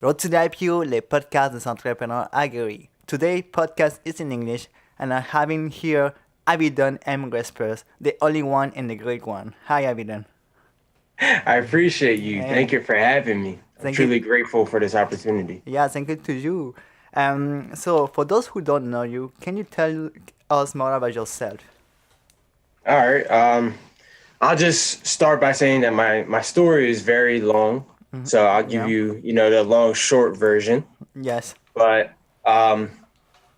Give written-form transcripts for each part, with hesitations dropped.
Road to the IPO, les podcasts des entrepreneurs aguerris. Today, podcast is in English, and I'm having here Avidon M. Respes, the only one and the great one. Hi, Avidon. I appreciate you. Thank Hey, you for having me. I'm thank you. truly grateful for this opportunity. Yeah, thank you to you. So, for those who don't know you, can you tell us more about yourself? All right. I'll just start by saying that my story is very long. So I'll give Yeah. you, the long short version. Yes. But um,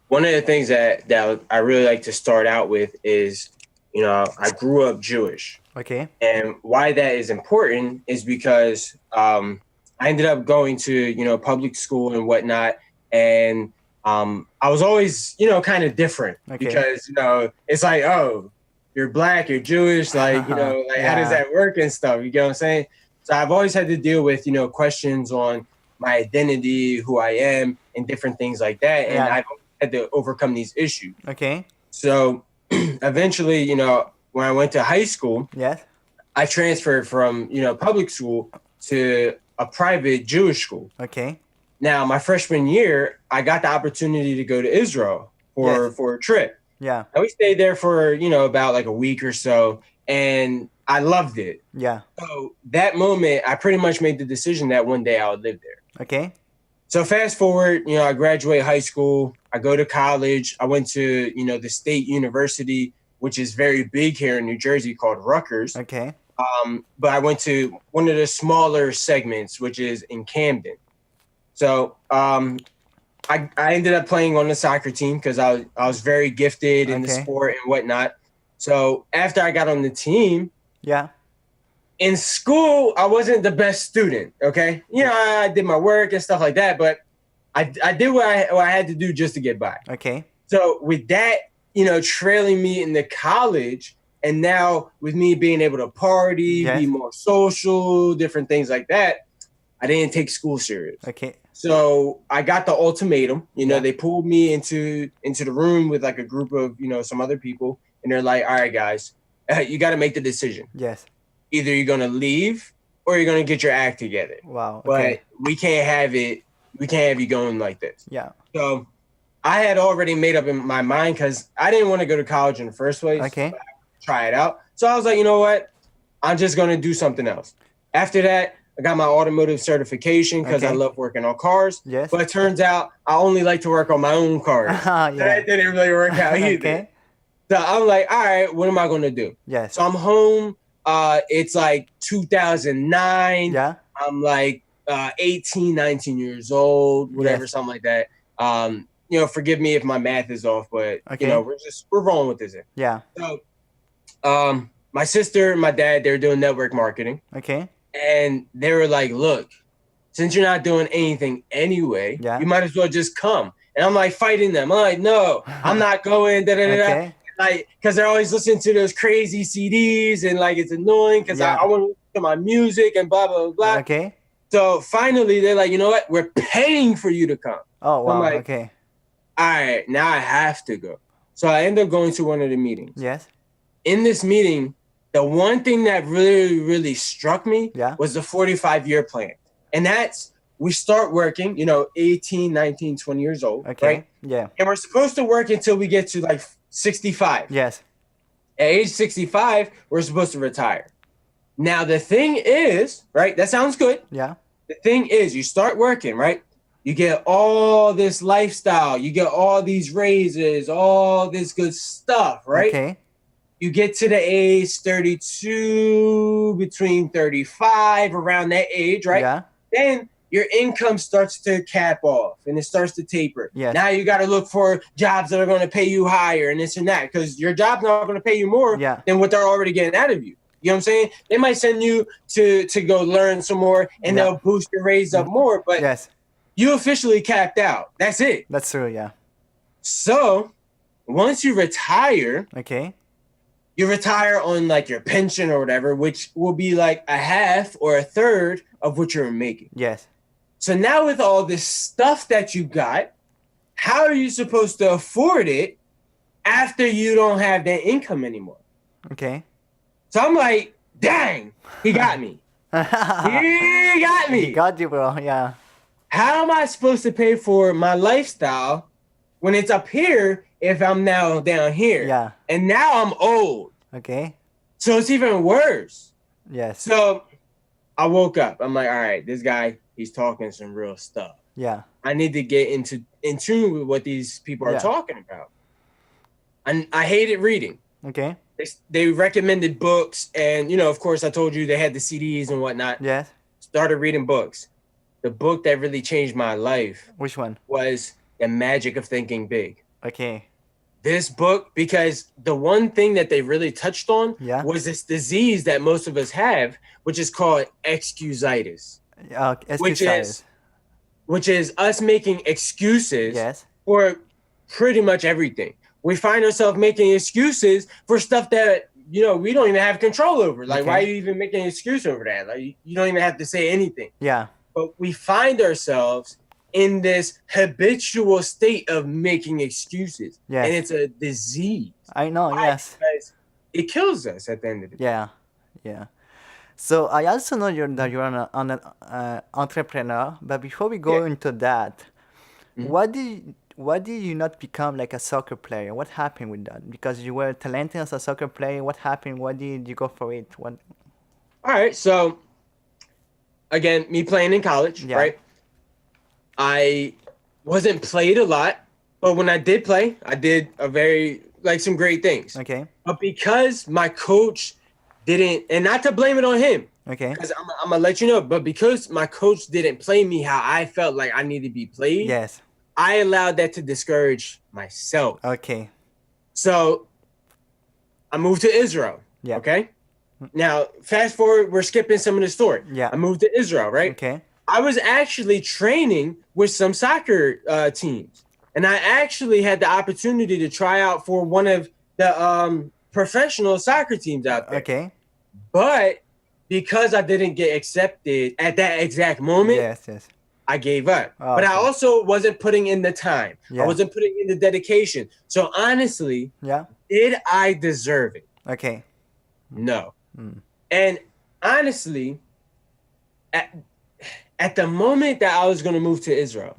one of the things that I really like to start out with is, I grew up Jewish. Okay. And why that is important is because I ended up going to, public school and whatnot. And I was always, kind of different Okay. because, it's like, oh, you're black, you're Jewish, like, like how does Yeah. that work and stuff? You get what I'm saying? So I've always had to deal with, questions on my identity, who I am, and different things like that. And Yeah. I've had to overcome these issues. Okay. So eventually, when I went to high school, Yes. I transferred from, public school to a private Jewish school. Okay. Now, my freshman year, I got the opportunity to go to Israel Yes. for a trip. Yeah. And we stayed there for, about like a week or so, and I loved it. Yeah. So that moment, I pretty much made the decision that one day I would live there. Okay. So fast forward, I graduate high school, I go to college, I went to, the state university, which is very big here in New Jersey called Rutgers. Okay. But I went to one of the smaller segments, which is in Camden. So I ended up playing on the soccer team because I was very gifted in the Okay. sport and whatnot. So after I got on the team, Yeah. in school, I wasn't the best student. Okay. I did my work and stuff like that, but I did what I had to do just to get by. Okay. So with that, trailing me into college, and now with me being able to party, Yes. be more social, different things like that, I didn't take school serious. Okay. So I got the ultimatum. Yeah. They pulled me into the room with like a group of some other people, and they're like, "All right, guys, you got to make the decision. Yes. Either you're gonna leave or you're gonna get your act together. Wow. But Okay. we can't have it. We can't have you going like this." Yeah. So I had already made up in my mind because I didn't want to go to college in the first place. Okay. But I wanted to try it out. So I was like, you know what? I'm just going to do something else. After that, I got my automotive certification because I Okay. love working on cars. Yes. But it turns out I only like to work on my own cars. Yeah. That didn't really work out either. Okay. So I'm like, all right, what am I going to do? Yes. So I'm home. It's like 2009. Yeah. I'm like 18, 19 years old, whatever, Yes. something like that. Forgive me if my math is off, but Okay. we're rolling with this. Yeah. So, my sister and my dad, they were doing network marketing, Okay. and they were like, "Look, since you're not doing anything anyway, Yeah. you might as well just come." And I'm like fighting them. I'm like, "No, I'm not going." Da, da, da, da. Okay. Like, because they're always listening to those crazy CDs, and like it's annoying because Yeah. I want to listen to my music and blah blah blah. Okay. So finally, they're like, "You know what? We're paying for you to come." Oh I'm wow. like, Okay. all right, now I have to go. So I end up going to one of the meetings. Yes. In this meeting, the one thing that really, really struck me Yeah. was the 45-year plan. And that's, we start working, 18, 19, 20 years old, Okay. right? Yeah. And we're supposed to work until we get to like 65. Yes. At age 65, we're supposed to retire. Now, the thing is, right, that sounds good. Yeah. The thing is, you start working, right? You get all this lifestyle, you get all these raises, all this good stuff, right? Okay. You get to the age 32, between 35, around that age, right? Yeah. Then your income starts to cap off and it starts to taper. Yes. Now you got to look for jobs that are going to pay you higher and this and that because your job's not going to pay you more Yeah. than what they're already getting out of you. You know what I'm saying? They might send you to go learn some more and Yeah. they'll boost your raise up more, but Yes. you officially capped out. That's it. That's true. Yeah. So once you retire, Okay. you retire on like your pension or whatever, which will be like a half or a third of what you're making. Yes. So now with all this stuff that you got, how are you supposed to afford it after you don't have that income anymore? Okay. So I'm like, dang, he got me. He got He me. got you, bro. Yeah. how am I supposed to pay for my lifestyle when it's up here if I'm now down here? Yeah. And now I'm old. Okay. So it's even worse. Yes. So I woke up. I'm like, all right, this guy, he's talking some real stuff. Yeah. I need to get in tune with what these people are talking about. And I hated reading. Okay. They recommended books, and of course, I told you they had the CDs and whatnot. Yes. Started reading books. The book that really changed my life. Which one? Was The Magic of Thinking Big. Okay. This book, because the one thing that they really touched on was this disease that most of us have, which is called excusitis. Which is us making excuses for pretty much everything. We find ourselves making excuses for stuff that we don't even have control over. Like, why are you even making an excuse over that? Like, you don't even have to say anything. Yeah. But we find ourselves in this habitual state of making excuses. Yes. And it's a disease. I know, yes. Because it kills us at the end of the day. Yeah, yeah. So I also know that you're an entrepreneur, but before we go into that, why did you not become like a soccer player? What happened with that? Because you were talented as a soccer player. What happened? Why did you go for it? What? All right, so again, me playing in college, right? I wasn't played a lot, but when I did play, I did some great things. Okay. But because my coach didn't, and not to blame it on him. Okay. Because I'm gonna let you know, but because my coach didn't play me how I felt like I needed to be played. Yes. I allowed that to discourage myself. Okay. So I moved to Israel. Yeah. Okay. Now, fast forward, we're skipping some of the story. Yeah. I moved to Israel, right? Okay. I was actually training with some soccer teams. And I actually had the opportunity to try out for one of the professional soccer teams out there. Okay. But because I didn't get accepted at that exact moment, I gave up. But I also wasn't putting in the time. I wasn't putting in the dedication. So honestly, did I deserve it? Okay. No. And honestly, at the moment that I was going to move to Israel,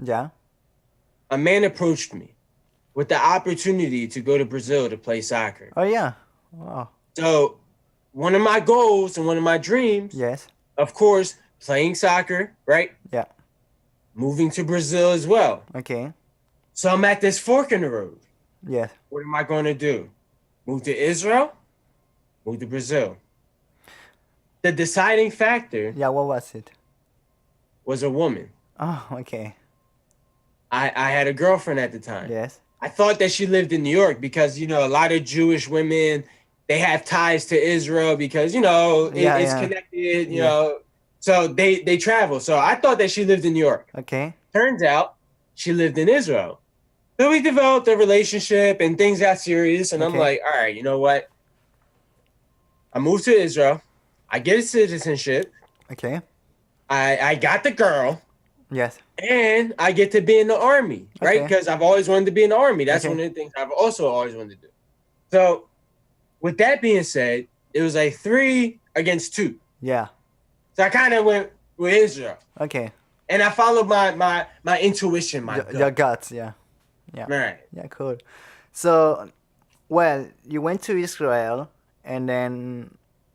a man approached me with the opportunity to go to Brazil to play soccer. Oh, yeah. Wow. So one of my goals and one of my dreams, of course, playing soccer, right? Yeah. Moving to Brazil as well. Okay. So I'm at this fork in the road. Yes. What am I going to do? Move to Israel? Move to Brazil? The deciding factor. Yeah, what was it? Was a woman. Oh, okay. I had a girlfriend at the time. Yes. I thought that she lived in New York because, a lot of Jewish women, they have ties to Israel because, it's connected, you know. So they travel. So I thought that she lived in New York. Okay. Turns out she lived in Israel. So we developed a relationship and things got serious. And I'm like, all right, you know what? I moved to Israel. I get a citizenship. Okay. I got the girl. Yes. And I get to be in the army, right? Because I've always wanted to be in the army. That's one of the things I've also always wanted to do. So with that being said, it was like 3 against 2. Yeah. So I kind of went with Israel. Okay. And I followed my intuition, your guts, yeah. Right. Yeah, cool. So, well, you went to Israel, and then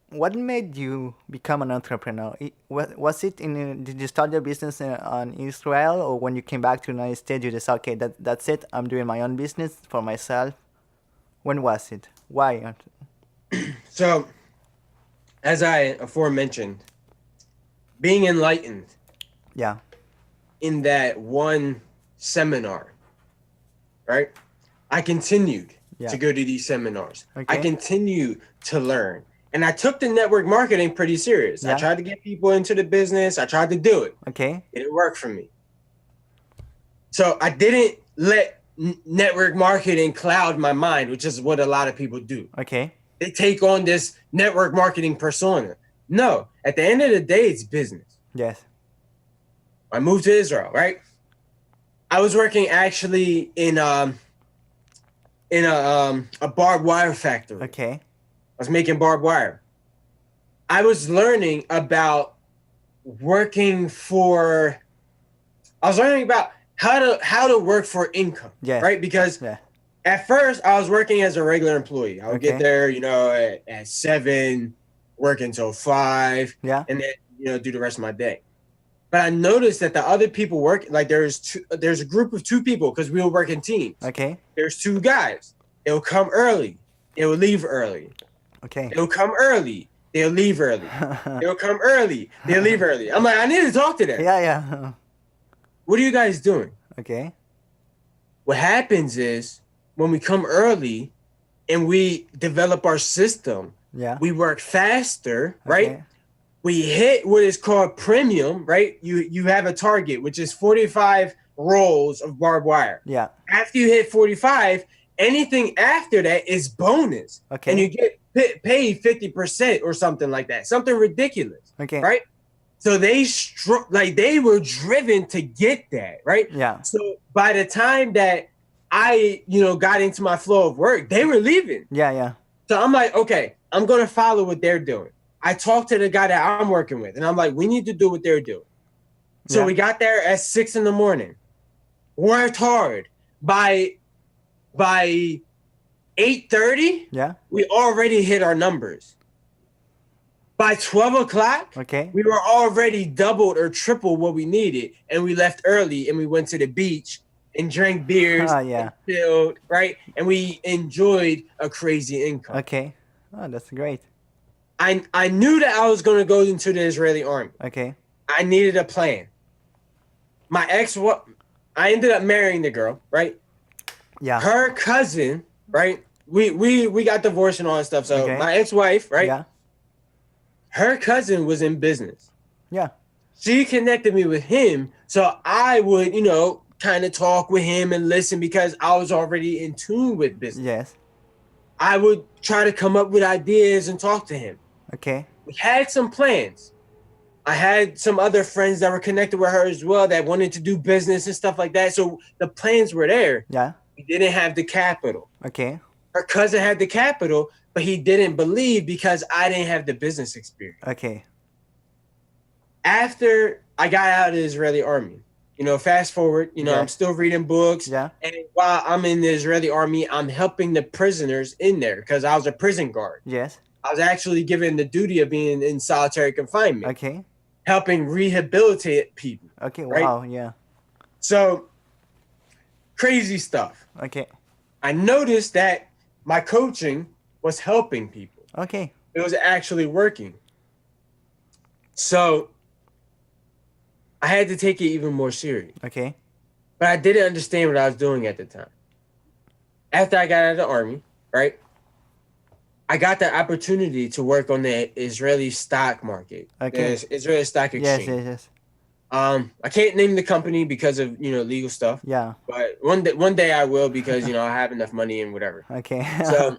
what made you become an entrepreneur? Did you start your business in Israel, or when you came back to the United States, you decided, okay, that's it, I'm doing my own business for myself? When was it? Why? So, as I aforementioned, being enlightened in that one seminar, right? I continued to go to these seminars. I continued to learn. And I took the network marketing pretty serious. I tried to get people into the business. I tried to do it. Okay. It didn't work for me. So I didn't let network marketing cloud my mind, which is what a lot of people do. Okay. They take on this network marketing persona. No, at the end of the day, it's business. Yes. I moved to Israel, right? I was working actually in a barbed wire factory. Okay. I was making barbed wire. I was learning about working for I was learning about how to work for income, Yes. right? Because Yeah. at first I was working as a regular employee. I would get Okay. there, at 7, work until 5, Yeah. and then do the rest of my day. But I noticed that the other people work, like there's a group of 2 people because we were working teams. Okay. There's 2 guys. They'll come early. They'll leave early. Okay. They'll come early. They'll leave early. They'll come early. They'll leave early. I'm like, I need to talk to them. Yeah. Yeah. What are you guys doing? Okay. What happens is when we come early and we develop our system, Yeah. we work faster, right? Okay. We hit what is called premium, right? You have a target, which is 45 rolls of barbed wire. Yeah. After you hit 45, anything after that is bonus. Okay. And you get paid 50% or something like that. Something ridiculous. Okay. Right? So they were driven to get that, right? Yeah. So by the time that I, got into my flow of work, they were leaving. Yeah. Yeah. So I'm like, okay, I'm going to follow what they're doing. I talked to the guy that I'm working with, and I'm like, we need to do what they're doing. So we got there at 6 a.m, worked hard. By 8:30, Yeah. we already hit our numbers. By 12 o'clock, Okay. we were already doubled or tripled what we needed, and we left early and we went to the beach and drank beers, Yeah. and chilled, right? And we enjoyed a crazy income. Okay. Oh, that's great. I knew that I was going to go into the Israeli army. Okay. I needed a plan. I ended up marrying the girl, right? Yeah. Her cousin, right? We got divorced and all that stuff. So Okay. my ex-wife, right? Yeah. Her cousin was in business. Yeah. She connected me with him, so I would, kind of talk with him and listen because I was already in tune with business. Yes. I would try to come up with ideas and talk to him. Okay. We had some plans. I had some other friends that were connected with her as well that wanted to do business and stuff like that. So the plans were there. Yeah. We didn't have the capital. Okay. Her cousin had the capital, but he didn't believe because I didn't have the business experience. Okay. After I got out of the Israeli army, fast forward, I'm still reading books. Yeah. And while I'm in the Israeli army, I'm helping the prisoners in there because I was a prison guard. Yes. I was actually given the duty of being in solitary confinement. Okay. Helping rehabilitate people. Okay. Right? Wow. Yeah. So crazy stuff. Okay. I noticed that my coaching was helping people. Okay. It was actually working. So I had to take it even more serious. Okay. But I didn't understand what I was doing at the time. After I got out of the army, right? I got the opportunity to work on the Israeli stock market. Okay. The Israeli stock exchange. Yes. I can't name the company because of legal stuff. Yeah. But one day I will because I have enough money and whatever. Okay. So,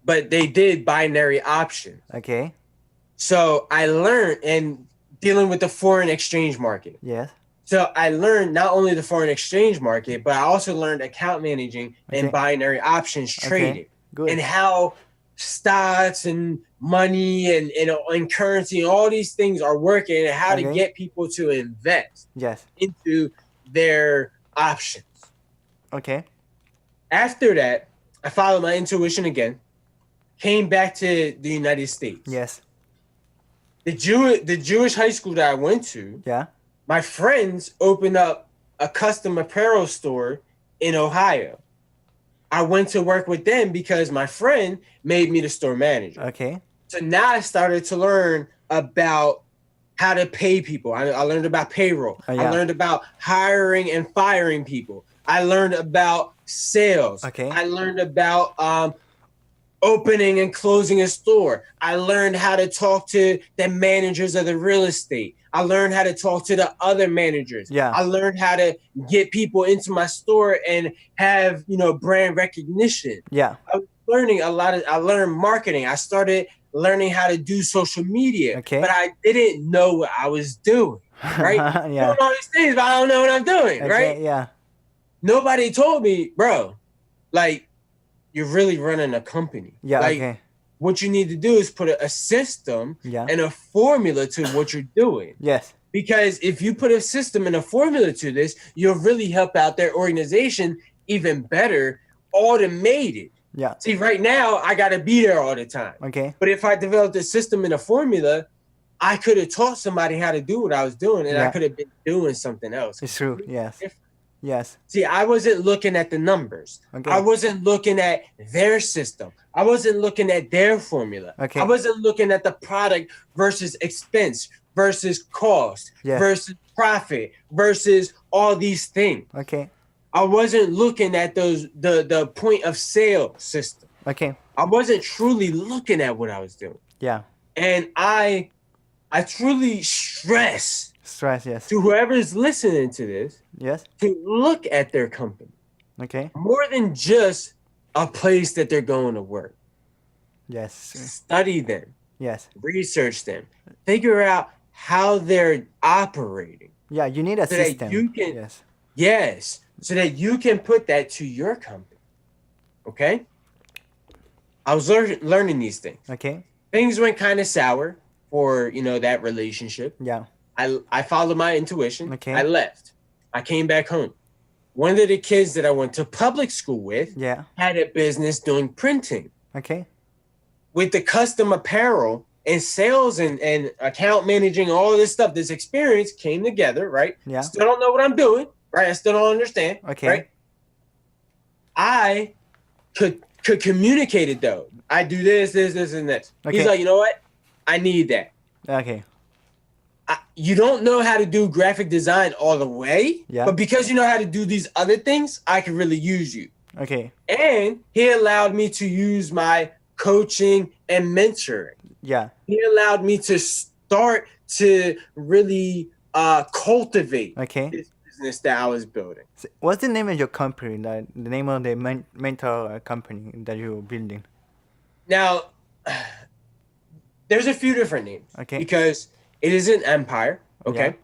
but they did binary options. Okay. So I learned and dealing with the foreign exchange market. Yes. So I learned not only the foreign exchange market, but I also learned account managing and binary options trading. Good. And how stocks and money and currency and all these things are working and how to get people to invest into their options. Okay. After that, I followed my intuition again, came back to the United States. Yes. The Jewish high school that I went to, my friends opened up a custom apparel store in Ohio. I went to work with them because my friend made me the store manager. Okay. So now I started to learn about how to pay people. I learned about payroll. I learned about hiring and firing people. I learned about sales. Okay. I learned about opening and closing a store. I learned how to talk to the managers of the real estate. I learned how to talk to the other managers. I learned how to get people into my store and have, brand recognition. I was learning a lot. I learned marketing. I started learning how to do social media, but I didn't know what I was doing, right? I'm doing all these things, but I don't know what I'm doing, right? Nobody told me, bro, like, you're really running a company. What you need to do is put a system and a formula to what you're doing. Because if you put a system and a formula to this, you'll really help out their organization even better, automated. Yeah. See, right now, I got to be there all the time. Okay. But if I developed a system and a formula, I could have taught somebody how to do what I was doing, and I could have been doing something else. It's true. Yes. Different. Yes. See, I wasn't looking at the numbers. Okay. I wasn't looking at their system. I wasn't looking at their formula. Okay. I wasn't looking at the product versus expense versus cost versus profit versus all these things. Okay. I wasn't looking at the point of sale system. Okay. I wasn't truly looking at what I was doing. Yeah. And I truly stress yes. to whoever's listening to this, yes, to look at their company. Okay. More than just a place that they're going to work. Yes. Study them. Yes. Research them. Figure out how they're operating. Yeah, you need a so system. That you can, yes. So that you can put that to your company. Okay? I was learning these things. Okay. Things went kind of sour for, that relationship. Yeah. I followed my intuition. Okay. I left. I came back home. One of the kids that I went to public school with had a business doing printing. Okay. With the custom apparel and sales and account managing, all of this stuff, this experience came together, right? Yeah. Still don't know what I'm doing, right? I still don't understand. Okay. Right? I could communicate it though. I do this, and this. Okay. He's like, you know what? I need that. Okay. You don't know how to do graphic design all the way, but because you know how to do these other things, I can really use you. Okay. And he allowed me to use my coaching and mentoring. Yeah. He allowed me to start to really cultivate this business that I was building. So what's the name of your company? The name of the mentor company that you're building? Now, there's a few different names. Okay. Because it is an empire. Okay.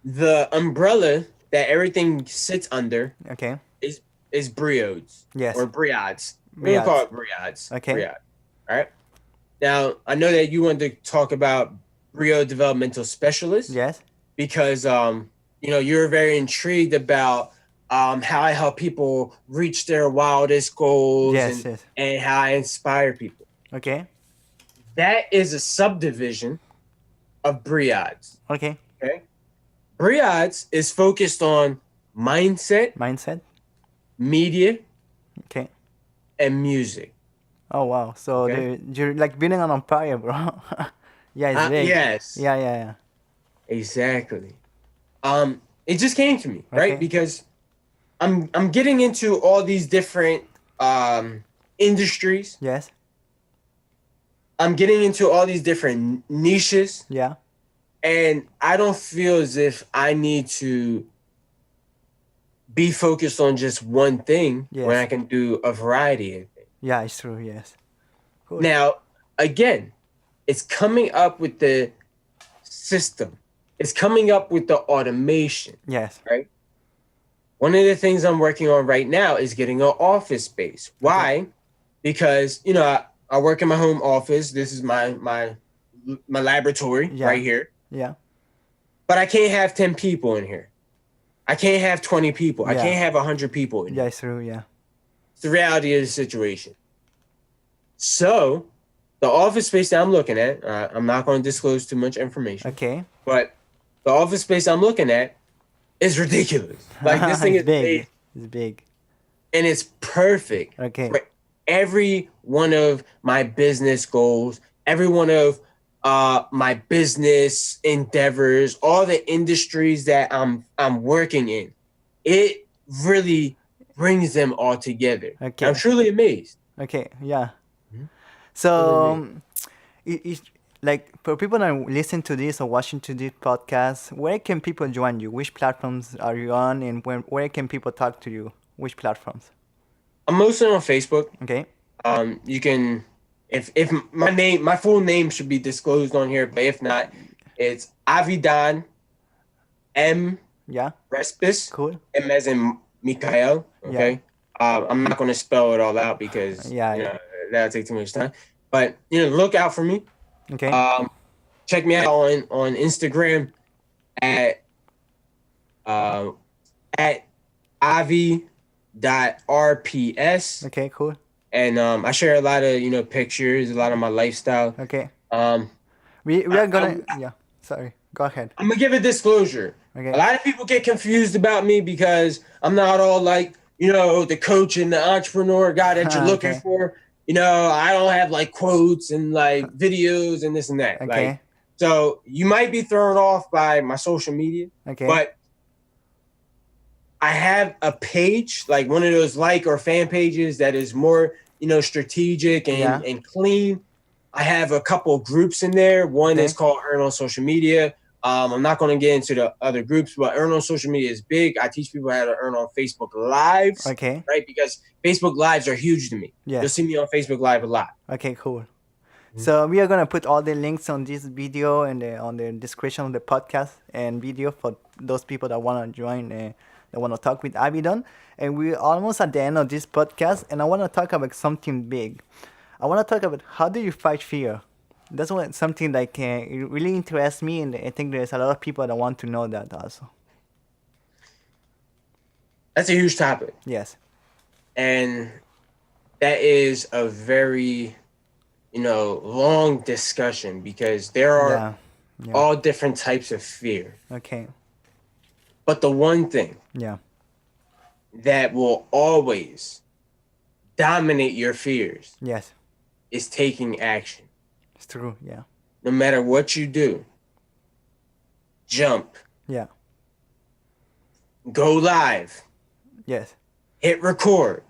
Yeah. The umbrella that everything sits under. Okay. Is Briodes. Yes. Or Briodes. We're gonna call it Briodes. Okay. Briode. All right. Now I know that you wanted to talk about Brio Developmental Specialist. Yes. Because you're very intrigued about how I help people reach their wildest goals. And how I inspire people. Okay. That is a subdivision of Briodes. Okay. Okay. Briodes is focused on mindset, media, okay, and music. Oh wow! So you're like building an empire, bro. Yeah, it's big. Yes. Yeah. Exactly. It just came to me, right? Because I'm getting into all these different industries. Yes. I'm getting into all these different niches. Yeah. And I don't feel as if I need to be focused on just one thing when I can do a variety of things. Yeah, it's true. Yes. Cool. Now, again, it's coming up with the system. It's coming up with the automation. Yes. Right? One of the things I'm working on right now is getting an office space. Why? Okay. Because, I work in my home office. This is my laboratory right here. Yeah. But I can't have 10 people in here. I can't have 20 people. I can't have 100 people in here. Yeah, it's true. Yeah. It's the reality of the situation. So, the office space that I'm looking at, I'm not going to disclose too much information. Okay. But the office space I'm looking at is ridiculous. Like, this thing is big. It's big. And it's perfect. Okay. For every one of my business goals, every one of my business endeavors, all the industries that I'm working in, it really brings them all together. Okay. I'm truly amazed. Okay, yeah. Mm-hmm. So, it's like for people that listen to this or watching to this podcast, where can people join you? Which platforms are you on, and where can people talk to you? Which platforms? I'm mostly on Facebook. Okay. You can. If my full name should be disclosed on here, but if not, it's Avidon M. Yeah. Respes. Cool. M as in Mikael. Okay. Yeah. I'm not going to spell it all out because that'll take too much time. But look out for me. Okay. Check me out on Instagram. at uh, at Avi.rps. Okay, cool. And I share a lot of pictures, a lot of my lifestyle. Okay. Um, We are gonna, yeah. Sorry. Go ahead. I'm gonna give a disclosure. A Okay. lot of people get confused about me because I'm not all like the coach and the entrepreneur guy that you're looking Okay. for. I don't have like quotes and like videos and this and that. Like, Okay. so you might be thrown off by my social media, Okay. but I have a page, like one of those like or fan pages that is more, strategic and, Yeah. and clean. I have a couple groups in there. One Okay. is called Earn on Social Media. I'm not going to get into the other groups, but Earn on Social Media is big. I teach people how to earn on Facebook Lives, Okay. right? Because Facebook Lives are huge to me. Yes. You'll see me on Facebook Live a lot. Okay, cool. So we are gonna put all the links on this video and on the description of the podcast and video for those people that wanna join, that wanna talk with Avidon. And we're almost at the end of this podcast, and I wanna talk about something big. I wanna talk about how do you fight fear. That's something like it really interests me, and I think there's a lot of people that want to know that also. That's a huge topic. Yes. And that is a very long discussion because there are all different types of fear. Okay. But the one thing that will always dominate your fears is taking action. It's true, yeah. No matter what you do, jump. Yeah. Go live. Yes. Hit record.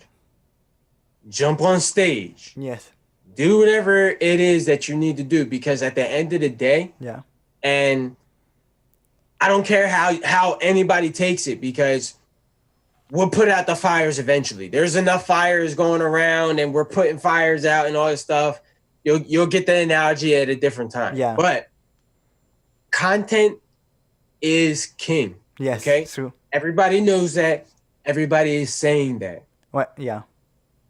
Jump on stage. Yes. Do whatever it is that you need to do, because at the end of the day, and I don't care how anybody takes it, because we'll put out the fires eventually. There's enough fires going around and we're putting fires out and all this stuff. You'll get the analogy at a different time. Yeah. But content is king. Yes. Okay? True. Everybody knows that. Everybody is saying that. What? Yeah.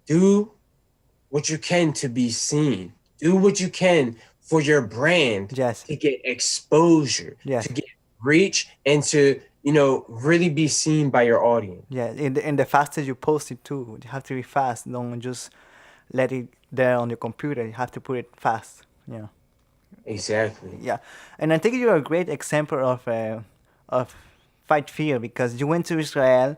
Do what you can to be seen. Do what you can for your brand to get exposure, to get reach, and to really be seen by your audience. Yeah, and the faster you post it too, you have to be fast. Don't just let it there on your computer. You have to put it fast. Yeah. Exactly. Yeah, and I think you're a great example of fight fear, because you went to Israel.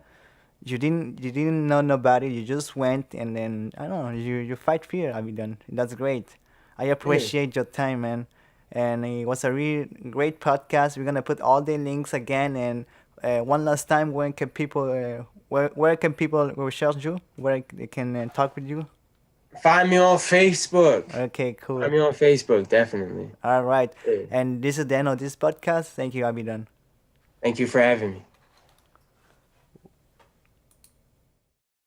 You didn't know nobody. You just went, and then I don't know. You fight fear, Avidon. That's great. I appreciate your time, man. And it was a really great podcast. We're gonna put all the links again. And one last time, when can people where can people research you? Where they can talk with you? Find me on Facebook. Okay, cool. Find me on Facebook, definitely. All right. And this is the end of this podcast. Thank you, Avidon. Thank you for having me.